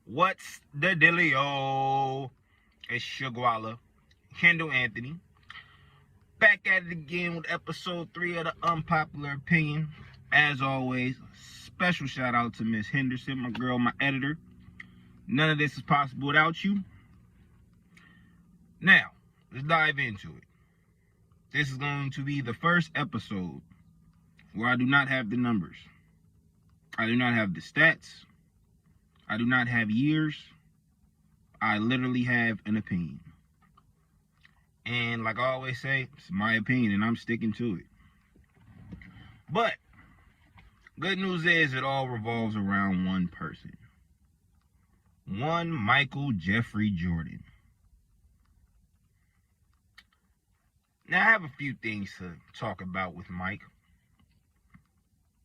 What's the dealio? It's Shugwalla, Kendall Anthony, back at it again with episode 3 of the Unpopular Opinion. As always, special shout out to Miss Henderson, my girl, my editor. None of this is possible without you. Now, let's dive into it. This is going to be the first episode where I do not have the numbers. I do not have the stats. I do not have years. I literally have an opinion. And like I always say, it's my opinion and I'm sticking to it. But good news is it all revolves around one person. One Micheal Jeffrey Jordan. Now I have a few things to talk about with Mike,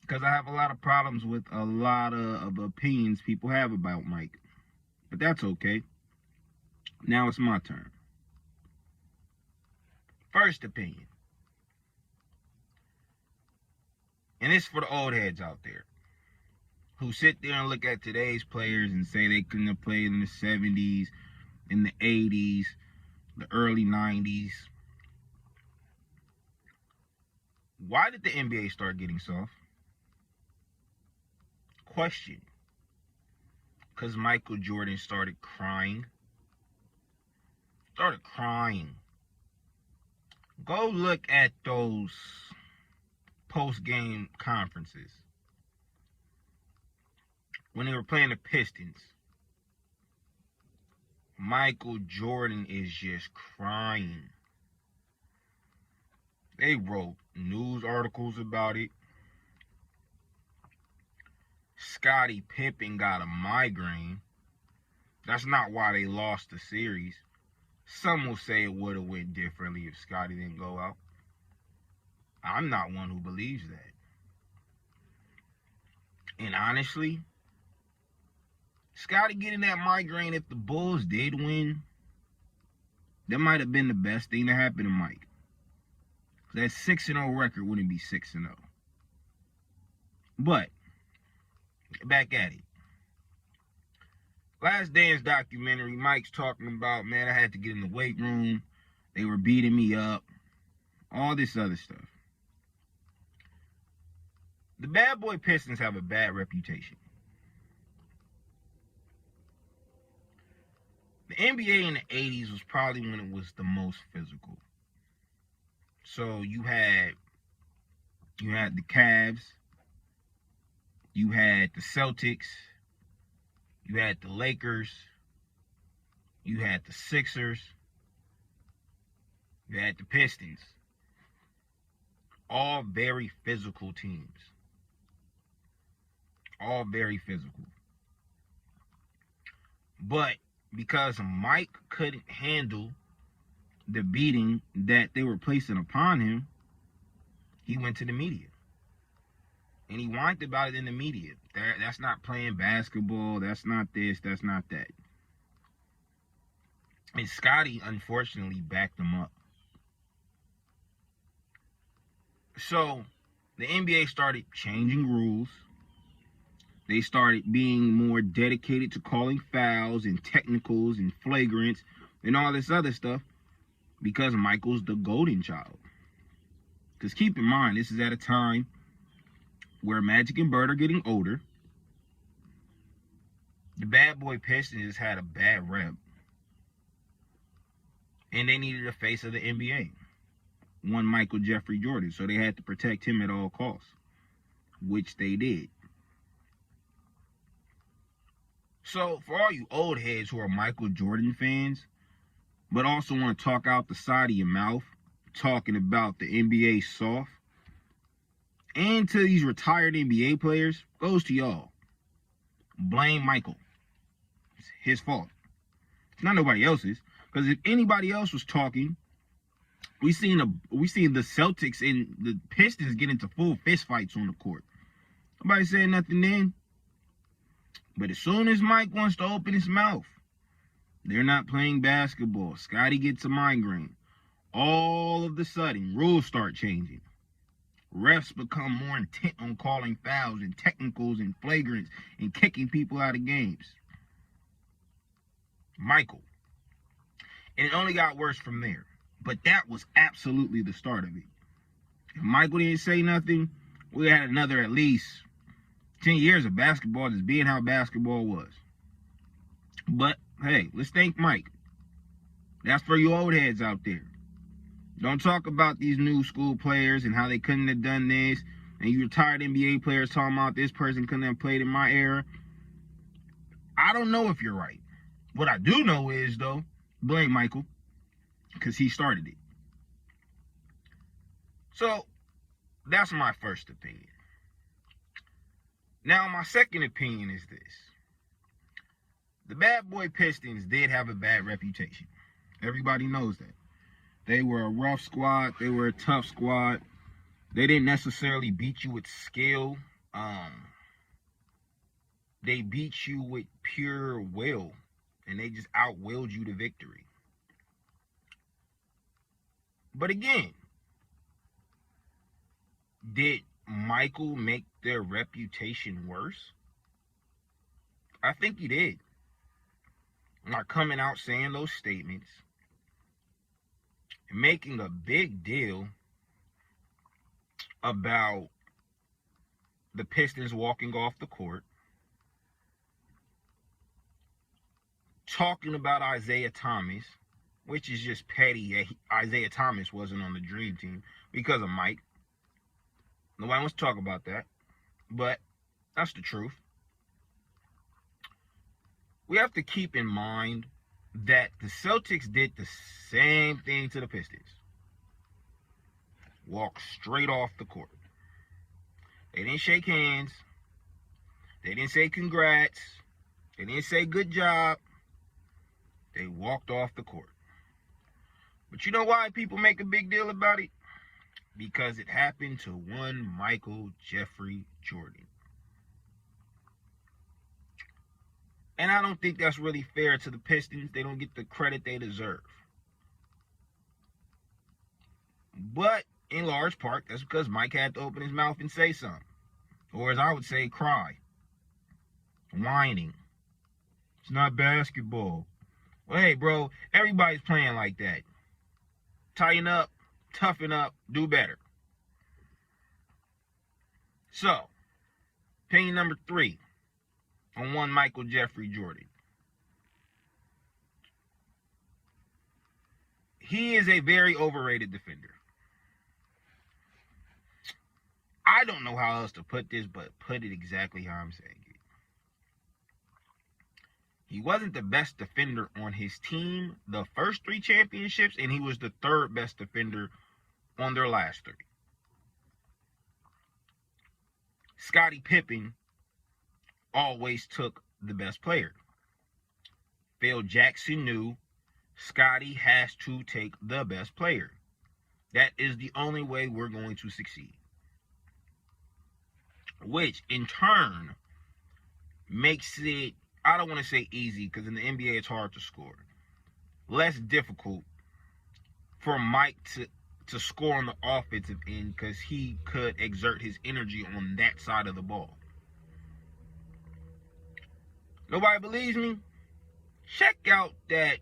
because I have a lot of problems with a lot of opinions people have about Mike. But that's okay. Now it's my turn. First opinion. And this is for the old heads out there who sit there and look at today's players and say they couldn't have played in the 70s, in the 80s, the early 90s. Why did the NBA start getting soft? Question. Because Micheal Jordan started crying. Go look at those post-game conferences when they were playing the Pistons. Micheal Jordan is just crying. They wrote news articles about it. Scottie Pippen got a migraine. That's not why they lost the series. Some will say it would have went differently if Scottie didn't go out. I'm not one who believes that. And honestly, Scottie getting that migraine, if the Bulls did win, that might have been the best thing to happen to Mike. That 6-0 record wouldn't be 6-0. But back at it. Last Dance documentary, Mike's talking about, man, I had to get in the weight room. They were beating me up. All this other stuff. The bad boy Pistons have a bad reputation. The NBA in the 80s was probably when it was the most physical. So you had the Cavs, you had the Celtics, you had the Lakers, you had the Sixers, you had the Pistons. All very physical teams. All very physical. But because Mike couldn't handle the beating that they were placing upon him, he went to the media. And he whined about it in the media. That's not playing basketball. That's not this. That's not that. And Scottie, unfortunately, backed him up. So the NBA started changing rules. They started being more dedicated to calling fouls and technicals and flagrants and all this other stuff, because Michael's the golden child. Because keep in mind, this is at a time where Magic and Bird are getting older. The bad boy Pistons had a bad rep. And they needed a face of the NBA. One Micheal Jeffrey Jordan. So they had to protect him at all costs. Which they did. So for all you old heads who are Micheal Jordan fans, but also want to talk out the side of your mouth, talking about the NBA soft, and to these retired NBA players, goes to y'all. Blame Micheal. It's his fault. It's not nobody else's. Because if anybody else was talking, we seen the Celtics and the Pistons get into full fist fights on the court. Nobody saying nothing then. But as soon as Mike wants to open his mouth, they're not playing basketball. Scottie gets a migraine. All of a sudden, rules start changing. Refs become more intent on calling fouls and technicals and flagrants and kicking people out of games. Micheal. And it only got worse from there. But that was absolutely the start of it. If Micheal didn't say nothing, we had another at least 10 years of basketball just being how basketball was. But, hey, let's thank Mike. That's for you old heads out there. Don't talk about these new school players and how they couldn't have done this. And you retired NBA players talking about this person couldn't have played in my era. I don't know if you're right. What I do know is, though, blame Micheal, because he started it. So, that's my first opinion. Now, my second opinion is this. The Bad Boy Pistons did have a bad reputation. Everybody knows that. They were a rough squad. They were a tough squad. They didn't necessarily beat you with skill. They beat you with pure will. And they just outwilled you to victory. But again, did Micheal make their reputation worse? I think he did. Not coming out saying those statements, making a big deal about the Pistons walking off the court, talking about Isaiah Thomas, which is just petty. Isaiah Thomas wasn't on the Dream Team because of Mike. Nobody wants to talk about that, but that's the truth. We have to keep in mind that the Celtics did the same thing to the Pistons. Walked straight off the court. They didn't shake hands. They didn't say congrats. They didn't say good job. They walked off the court. But you know why people make a big deal about it? Because it happened to one Michael Jeffrey Jordan. And I don't think that's really fair to the Pistons. They don't get the credit they deserve. But in large part, that's because Mike had to open his mouth and say something. Or as I would say, cry. Whining. It's not basketball. Well, hey, bro, everybody's playing like that. Tighten up, toughen up, do better. So, opinion number 3 on one Michael Jeffrey Jordan. He is a very overrated defender. I don't know how else to put this, but put it exactly how I'm saying it. He wasn't the best defender on his team the first 3 championships, and he was the 3rd best defender on their last 3. Scottie Pippen always took the best player. Phil Jackson knew Scottie has to take the best player. That is the only way we're going to succeed. Which, in turn, makes it, I don't want to say easy, because in the NBA it's hard to score, less difficult for Mike to score on the offensive end, because he could exert his energy on that side of the ball. Nobody believes me? Check out that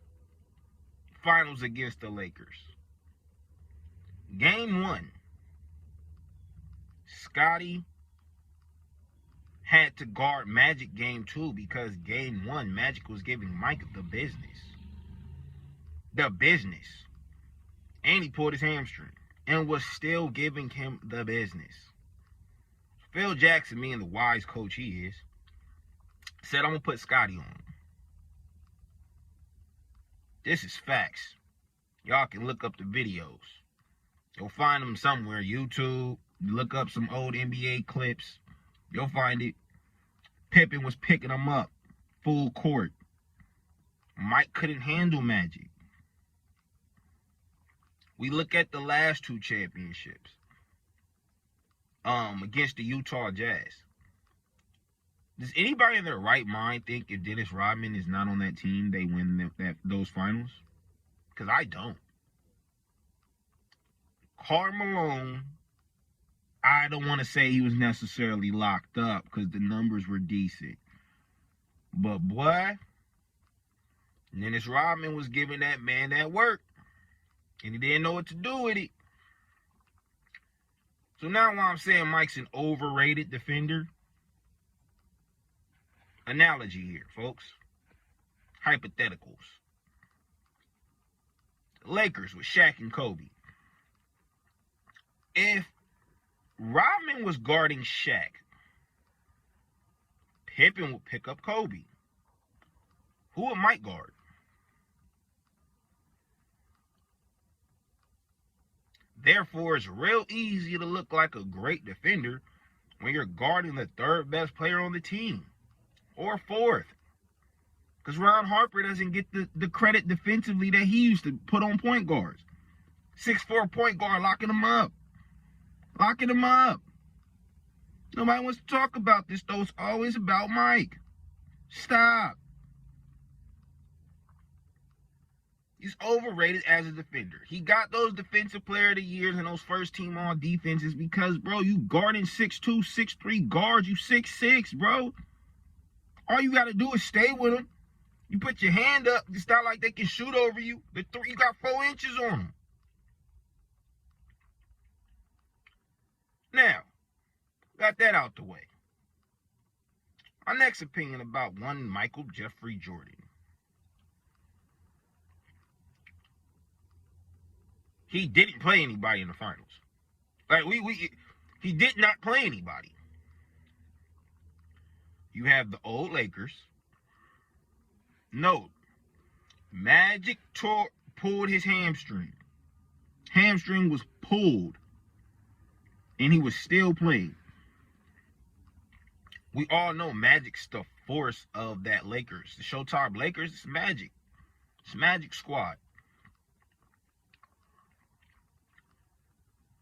finals against the Lakers. Game 1. Scottie had to guard Magic game 2 because game 1, Magic was giving Mike the business. The business. And he pulled his hamstring and was still giving him the business. Phil Jackson, being the wise coach he is, said, I'm going to put Scottie on him. This is facts. Y'all can look up the videos. You'll find them somewhere. YouTube. Look up some old NBA clips. You'll find it. Pippen was picking them up. Full court. Mike couldn't handle Magic. We look at the last 2 championships. Against the Utah Jazz. Does anybody in their right mind think if Dennis Rodman is not on that team, they win those finals? Because I don't. Karl Malone, I don't want to say he was necessarily locked up because the numbers were decent. But boy, Dennis Rodman was giving that man that work, and he didn't know what to do with it. So now while I'm saying Mike's an overrated defender, analogy here, folks. Hypotheticals. Lakers with Shaq and Kobe. If Rodman was guarding Shaq, Pippen would pick up Kobe. Who would Mike guard? Therefore, it's real easy to look like a great defender when you're guarding the third best player on the team, or fourth. Because Ron Harper doesn't get the credit defensively that he used to put on point guards. 6'4" point guard, locking him up. Locking him up. Nobody wants to talk about this, though. It's always about Mike. Stop. He's overrated as a defender. He got those defensive player of the years and those first team all defenses because, bro, you guarding 6'2", 6'3 guards. You 6'6", bro. All you got to do is stay with them. You put your hand up. It's not like they can shoot over you. You got 4 inches on them. Now, got that out the way. My next opinion about one Michael Jeffrey Jordan. He didn't play anybody in the finals. Like he did not play anybody. You have the old Lakers. No, Magic pulled his hamstring. Hamstring was pulled, and he was still playing. We all know Magic's the force of that Lakers. The Showtime Lakers, it's Magic. It's Magic squad.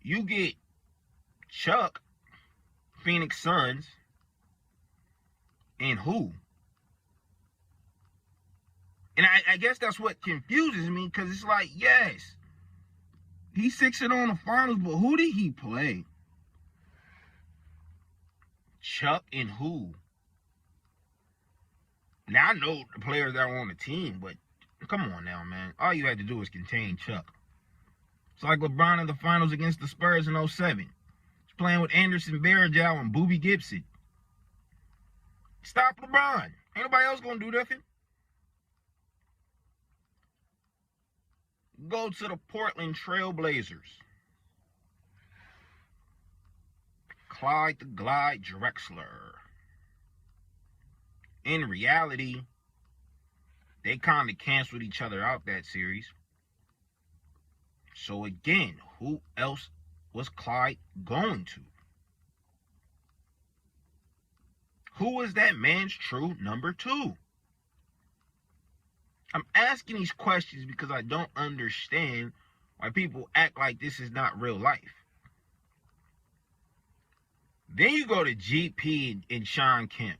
You get Chuck, Phoenix Suns, and who? And I guess that's what confuses me, because it's like, yes, he's 6-0 on the finals, but who did he play? Chuck and who? Now, I know the players that were on the team, but come on now, man. All you had to do was contain Chuck. It's like LeBron in the finals against the Spurs in 07. He's playing with Anderson Varejao and Boobie Gibson. Stop LeBron. Ain't nobody else going to do nothing. Go to the Portland Trail Blazers. Clyde the Glide Drexler. In reality, they kind of canceled each other out that series. So again, who else was Clyde going to? Who was that man's true number 2? I'm asking these questions because I don't understand why people act like this is not real life. Then you go to GP and Sean Kemp.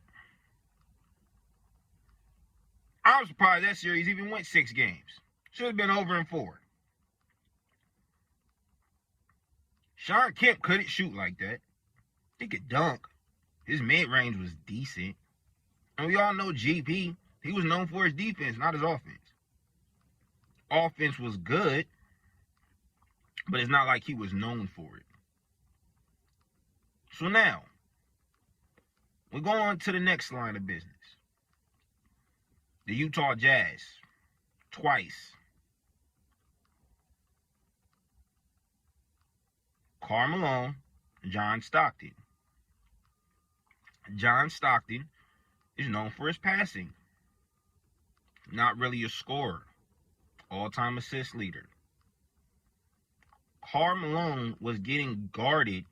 I'm surprised that series even went 6 games. Should have been over in 4. Sean Kemp couldn't shoot like that. He could dunk. His mid-range was decent. And we all know GP, he was known for his defense, not his offense. Offense was good, but it's not like he was known for it. So now, we go on to the next line of business. The Utah Jazz, twice. Karl Malone, John Stockton. John Stockton is known for his passing. Not really a scorer. All-time assist leader. Karl Malone was getting guarded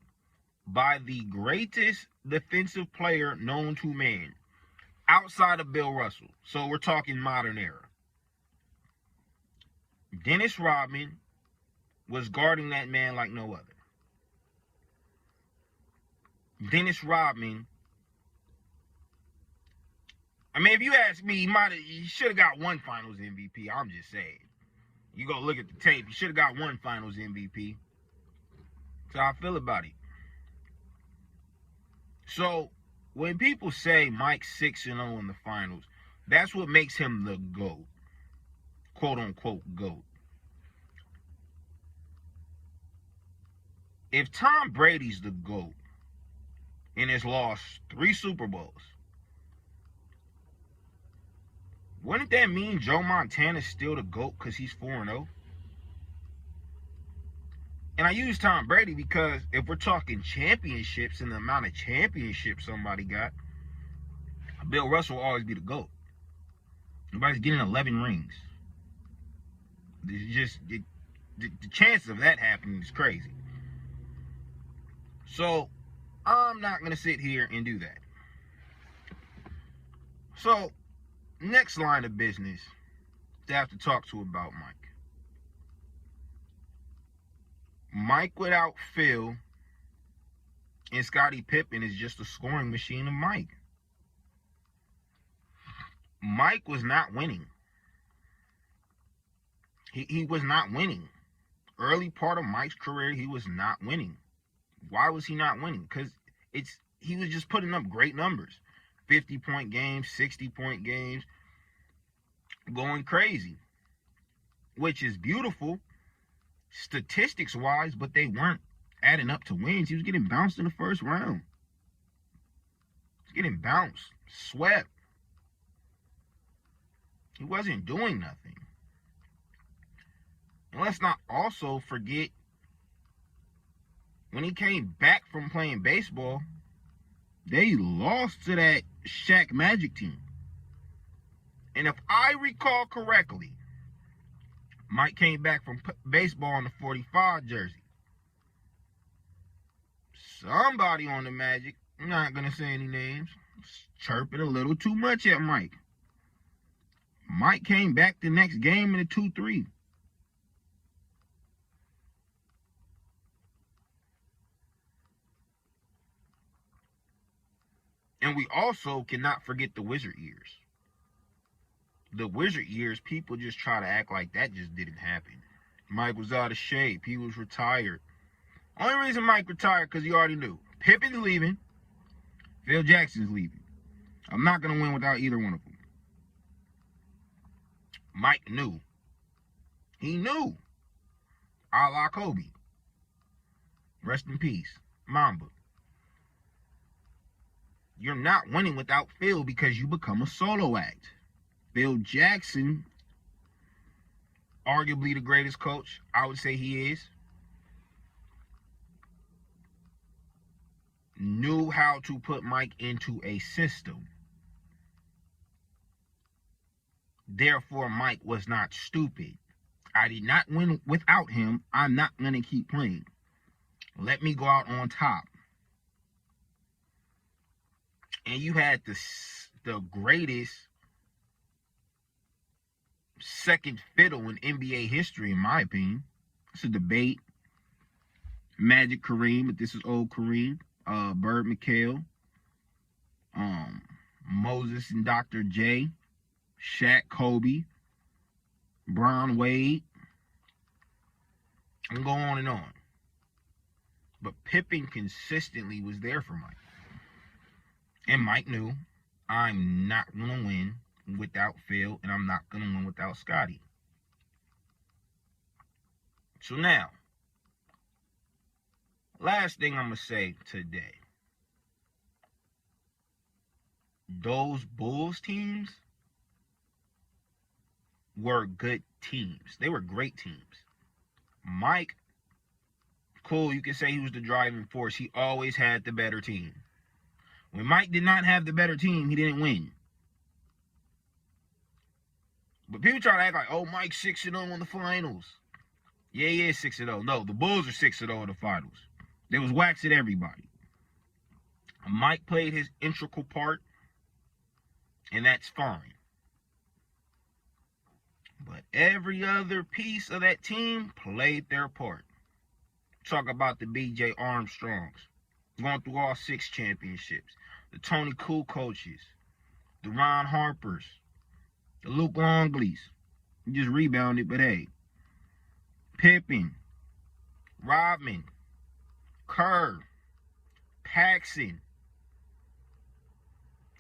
by the greatest defensive player known to man, outside of Bill Russell. So we're talking modern era. Dennis Rodman was guarding that man like no other. Dennis Rodman, I mean, if you ask me, he should have got 1 Finals MVP. I'm just saying. You go look at the tape. He should have got 1 Finals MVP. That's how I feel about it. So, when people say Mike's 6-0 in the finals, that's what makes him the GOAT. quote-unquote GOAT. If Tom Brady's the GOAT and has lost 3 Super Bowls, wouldn't that mean Joe Montana's still the GOAT because he's 4-0? And I use Tom Brady because if we're talking championships and the amount of championships somebody got, Bill Russell will always be the GOAT. Nobody's getting 11 rings. It's just the chances of that happening is crazy. So I'm not going to sit here and do that. So next line of business to have to talk to about Mike. Mike without Phil and Scottie Pippen is just a scoring machine of Mike. Mike was not winning. He was not winning. Early part of Mike's career, he was not winning. Why was he not winning? Because he was just putting up great numbers. 50-point games, 60-point games, going crazy. Which is beautiful statistics-wise, but they weren't adding up to wins. He was getting bounced in the first round. He was getting bounced, swept. He wasn't doing nothing. And let's not also forget, when he came back from playing baseball, they lost to that Shaq Magic team. And if I recall correctly, Mike came back from baseball in the 45 jersey. Somebody on the Magic, I'm not going to say any names, chirping a little too much at Mike. Mike came back the next game in a 2-3. And we also cannot forget the Wizard years. The Wizard years, people just try to act like that just didn't happen. Mike was out of shape. He was retired. Only reason Mike retired because he already knew. Pippen's leaving. Phil Jackson's leaving. I'm not going to win without either one of them. Mike knew. He knew. A la Kobe. Rest in peace. Mamba. You're not winning without Phil because you become a solo act. Phil Jackson, arguably the greatest coach, I would say he is, knew how to put Mike into a system. Therefore, Mike was not stupid. I did not win without him. I'm not going to keep playing. Let me go out on top. And you had the greatest second fiddle in NBA history, in my opinion. It's a debate. Magic Kareem, but this is old Kareem. Bird Micheal. Moses and Dr. J. Shaq Kobe. Bron Wade. I'm going on and on. But Pippen consistently was there for Mike. And Mike knew, I'm not going to win without Phil, and I'm not going to win without Scottie. So now, last thing I'm going to say today. Those Bulls teams were good teams. They were great teams. Mike, cool, you can say he was the driving force. He always had the better team. When Mike did not have the better team, he didn't win. But people try to act like, oh, Mike's 6-0 in the finals. Yeah, he is 6-0. No, the Bulls are 6-0 in the finals. They was waxing everybody. Mike played his integral part, and that's fine. But every other piece of that team played their part. Talk about the B.J. Armstrongs. Going through all 6 championships. The Tony Cool coaches. The Ron Harpers. The Luke Longleys. He just rebounded, but hey. Pippen. Rodman. Kerr. Paxson.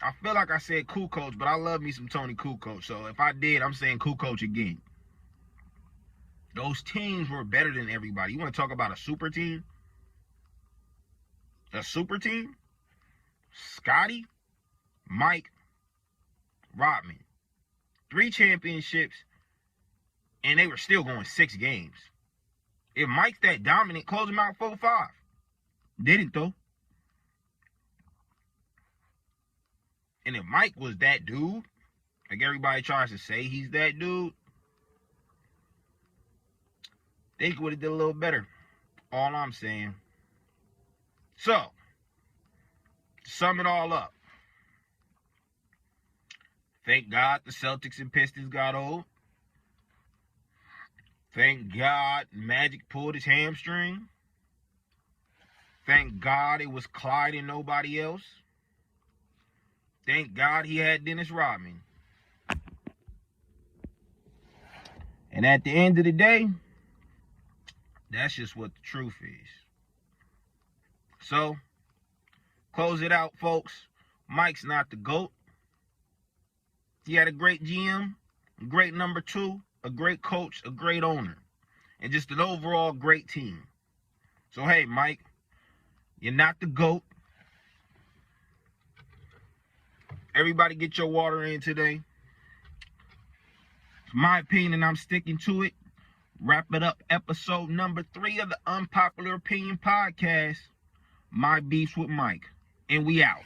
I feel like I said Cool Coach, but I love me some Tony Cool Coach. So if I did, I'm saying Cool Coach again. Those teams were better than everybody. You want to talk about a super team? A super team? Scotty, Mike, Rodman. 3 championships, and they were still going 6 games. If Mike's that dominant, close him out 4-5. Didn't, though. And if Mike was that dude, like everybody tries to say he's that dude, they would have did a little better. All I'm saying. So, to sum it all up. Thank God the Celtics and Pistons got old. Thank God Magic pulled his hamstring. Thank God it was Clyde and nobody else. Thank God he had Dennis Rodman. And at the end of the day, that's just what the truth is. So, close it out, folks. Mike's not the GOAT. He had a great GM, a great number 2, a great coach, a great owner, and just an overall great team. So, hey, Mike, you're not the GOAT. Everybody get your water in today. It's my opinion, and I'm sticking to it. Wrap it up, episode number 3 of the Unpopular Opinion Podcast. My Beefs with Mike. And we out.